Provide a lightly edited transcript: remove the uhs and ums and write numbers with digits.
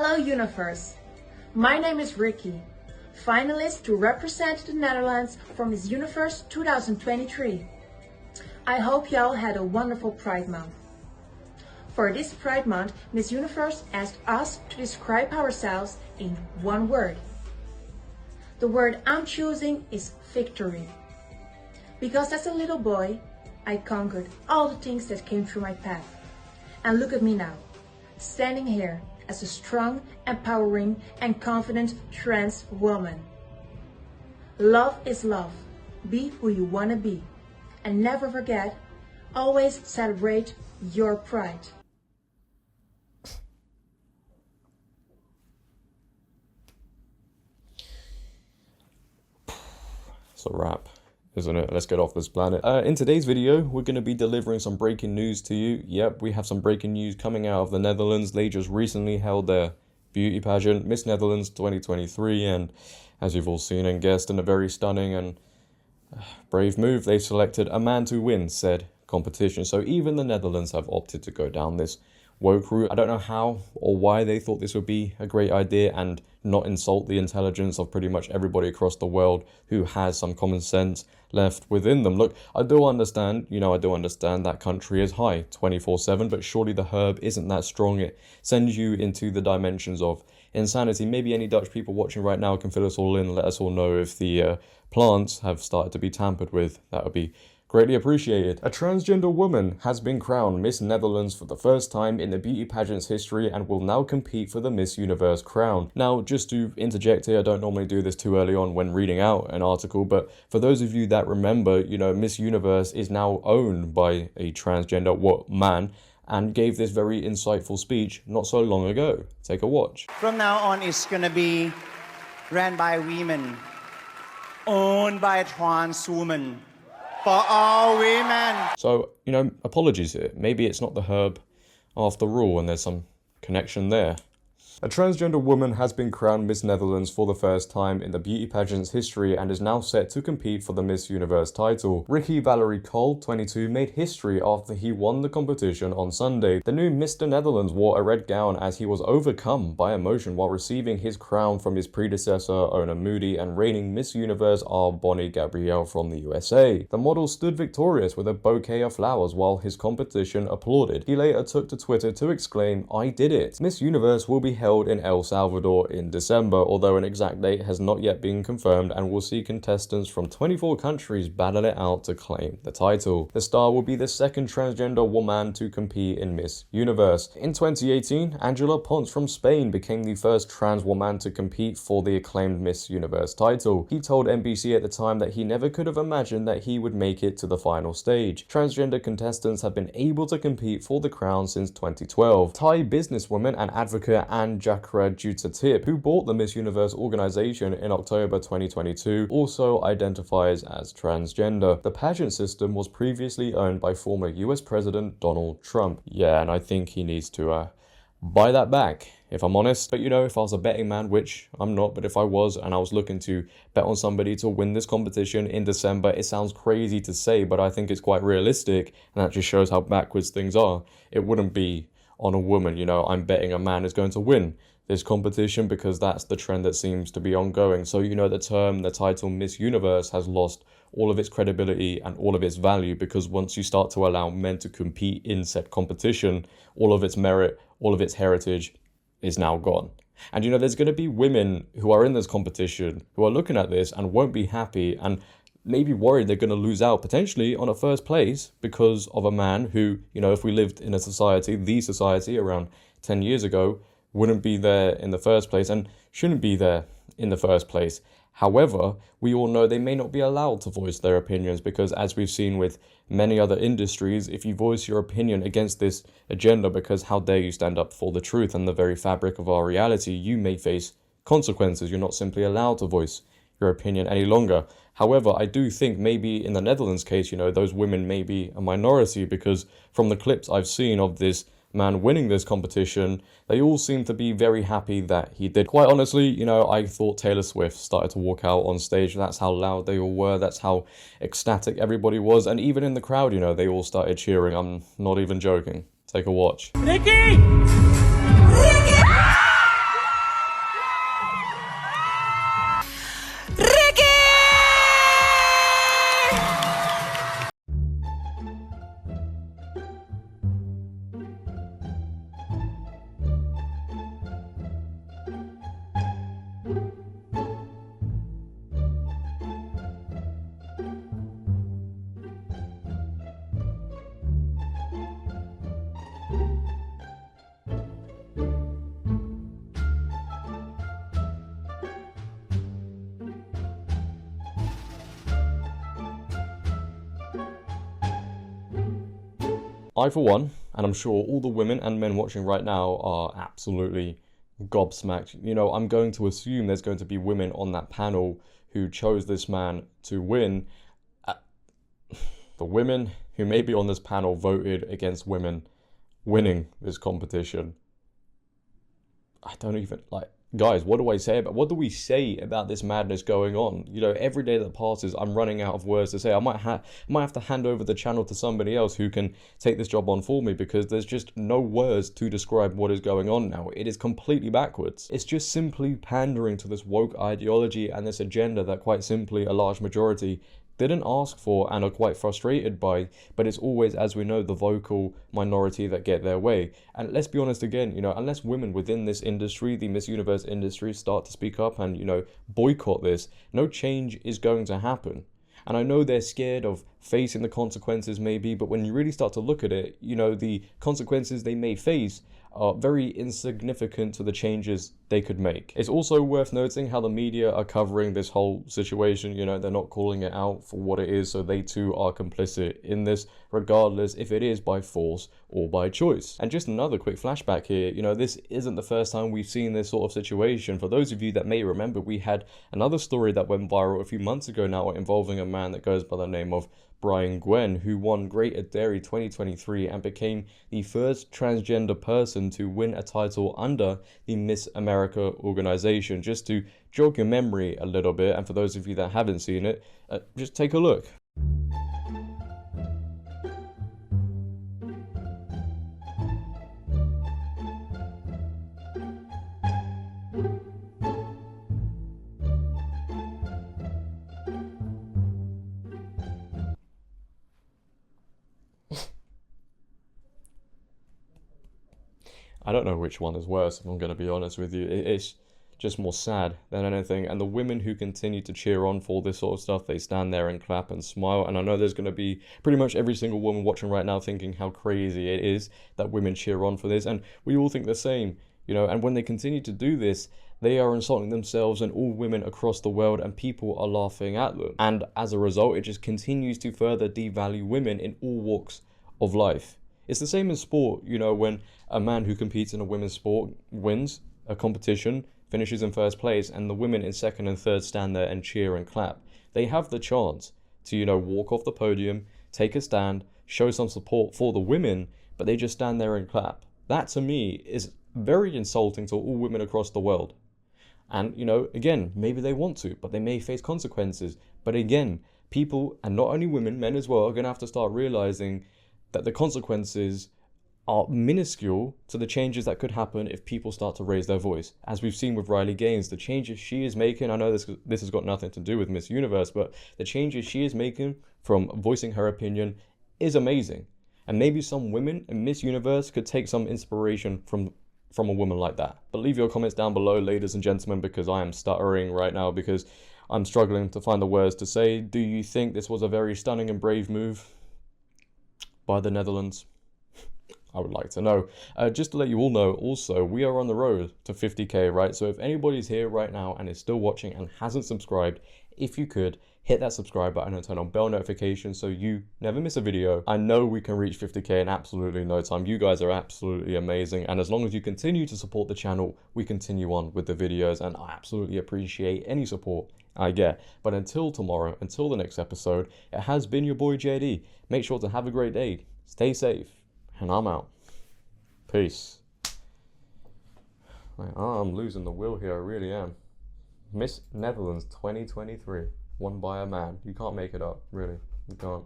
Hello universe, my name is Rikkie, finalist to represent the Netherlands for Miss Universe 2023. I hope y'all had a wonderful Pride Month. For this Pride Month, Miss Universe asked us to describe ourselves in one word. The word I'm choosing is victory. Because as a little boy, I conquered all the things that came through my path. And look at me now, standing here as a strong, empowering and confident trans woman. Love is love. Be who you want to be. And never forget, always celebrate your pride. It's a wrap, isn't it? Let's get off this planet. In today's video, we're going to be delivering some breaking news to you. Yep, we have some breaking news coming out of the Netherlands. They just recently held their beauty pageant, Miss Netherlands 2023, and as you've all seen and guessed, in a very stunning and brave move, they selected a man to win said competition. So even the Netherlands have opted to go down this woke route. I don't know how or why they thought this would be a great idea and not insult the intelligence of pretty much everybody across the world who has some common sense left within them. Look, I do understand, that country is high 24/7, but surely the herb isn't that strong. It sends you into the dimensions of insanity. Maybe any Dutch people watching right now can fill us all in, let us all know if the plants have started to be tampered with. That would be greatly appreciated. A transgender woman has been crowned Miss Netherlands for the first time in the beauty pageant's history and will now compete for the Miss Universe crown. Now, just to interject here, I don't normally do this too early on when reading out an article, but for those of you that remember, Miss Universe is now owned by a transgender WoMAN and gave this very insightful speech not so long ago. Take a watch. From now on, it's gonna be ran by women, owned by a trans woman. For all women. So, apologies here. Maybe it's not the herb after all, and there's some connection there. A transgender woman has been crowned Miss Netherlands for the first time in the beauty pageant's history and is now set to compete for the Miss Universe title. Rikkie Valerie Cole, 22, made history after he won the competition on Sunday. The new Mr. Netherlands wore a red gown as he was overcome by emotion while receiving his crown from his predecessor, Ona Moody, and reigning Miss Universe R. Bonnie Gabrielle from the USA. The model stood victorious with a bouquet of flowers while his competition applauded. He later took to Twitter to exclaim, "I did it." Miss Universe will be held in El Salvador in December, although an exact date has not yet been confirmed, and will see contestants from 24 countries battle it out to claim the title. The star will be the second transgender woman to compete in Miss Universe. In 2018, Angela Pons from Spain became the first trans woman to compete for the acclaimed Miss Universe title. He told NBC at the time that he never could have imagined that he would make it to the final stage. Transgender contestants have been able to compete for the crown since 2012. Thai businesswoman and advocate Anne Jakra Jutatip, who bought the Miss Universe organization in October 2022, also identifies as transgender. The pageant system was previously owned by former US President Donald Trump. Yeah, and I think he needs to buy that back, if I'm honest. But if I was a betting man, which I'm not, but if I was and I was looking to bet on somebody to win this competition in December, it sounds crazy to say, but I think it's quite realistic, and that just shows how backwards things are. It wouldn't be on a woman, I'm betting a man is going to win this competition because that's the trend that seems to be ongoing. So, the title Miss Universe has lost all of its credibility and all of its value, because once you start to allow men to compete in said competition, all of its merit, all of its heritage is now gone. And there's going to be women who are in this competition who are looking at this and won't be happy and maybe worried they're going to lose out potentially on a first place because of a man who, if we lived in the society around 10 years ago, wouldn't be there in the first place and shouldn't be there in the first place. However, we all know they may not be allowed to voice their opinions because, as we've seen with many other industries, if you voice your opinion against this agenda, because how dare you stand up for the truth and the very fabric of our reality, you may face consequences. You're not simply allowed to voice your opinion any longer. However, I do think maybe in the Netherlands case, those women may be a minority, because from the clips I've seen of this man winning this competition, they all seem to be very happy that he did. Quite honestly, I thought Taylor Swift started to walk out on stage. That's how loud they all were. That's how ecstatic everybody was. And even in the crowd, they all started cheering. I'm not even joking. Take a watch. Rikkie! Rikkie! I, for one, and I'm sure all the women and men watching right now are absolutely gobsmacked. You know, I'm going to assume there's going to be women on that panel who chose this man to win. The women who may be on this panel voted against women winning this competition. I don't even, like, guys, what do we say about this madness going on? You know, every day that passes, I'm running out of words to say. I might have to hand over the channel to somebody else who can take this job on for me, because there's just no words to describe what is going on now. It is completely backwards. It's just simply pandering to this woke ideology and this agenda that, quite simply, a large majority didn't ask for and are quite frustrated by, but it's always, as we know, the vocal minority that get their way. And let's be honest again, you know, unless women within this industry, the Miss Universe industry, start to speak up and, you know, boycott this, no change is going to happen. And I know they're scared of facing the consequences maybe, but when you really start to look at it, you know, the consequences they may face are very insignificant to the changes they could make. It's also worth noting how the media are covering this whole situation. You know, they're not calling it out for what it is, so they too are complicit in this, regardless if it is by force or by choice. And just another quick flashback here, you know, this isn't the first time we've seen this sort of situation. For those of you that may remember, we had another story that went viral a few months ago now involving a man that goes by the name of Brian Gwen, who won Greater Dairy 2023 and became the first transgender person to win a title under the Miss America organization. Just to jog your memory a little bit, and for those of you that haven't seen it, just take a look. I don't know which one is worse, if I'm going to be honest with you. It's just more sad than anything. And the women who continue to cheer on for this sort of stuff, they stand there and clap and smile. And I know there's going to be pretty much every single woman watching right now thinking how crazy it is that women cheer on for this. And we all think the same, you know. And when they continue to do this, they are insulting themselves and all women across the world, and people are laughing at them. And as a result, it just continues to further devalue women in all walks of life. It's the same in sport, you know, when a man who competes in a women's sport wins a competition, finishes in first place, and the women in second and third stand there and cheer and clap. They have the chance to, you know, walk off the podium, take a stand, show some support for the women, but they just stand there and clap. That, to me, is very insulting to all women across the world. And, you know, again, maybe they want to, but they may face consequences. But again, people, and not only women, men as well, are going to have to start realizing that the consequences are minuscule to the changes that could happen if people start to raise their voice. As we've seen with Riley Gaines, the changes she is making, I know this has got nothing to do with Miss Universe, but the changes she is making from voicing her opinion is amazing. And maybe some women in Miss Universe could take some inspiration from a woman like that. But leave your comments down below, ladies and gentlemen, because I am stuttering right now because I'm struggling to find the words to say. Do you think this was a very stunning and brave move by the Netherlands? I would like to know. Just to let you all know, also, we are on the road to 50k, right? So if anybody's here right now and is still watching and hasn't subscribed, if you could, hit that subscribe button and turn on bell notifications so you never miss a video. I know we can reach 50k in absolutely no time. You guys are absolutely amazing. And as long as you continue to support the channel, we continue on with the videos. And I absolutely appreciate any support I get. But until tomorrow, until the next episode, it has been your boy JD. Make sure to have a great day. Stay safe. And I'm out. Peace. I'm losing the will here, I really am. Miss Netherlands 2023, won by a man. You can't make it up, really. You can't.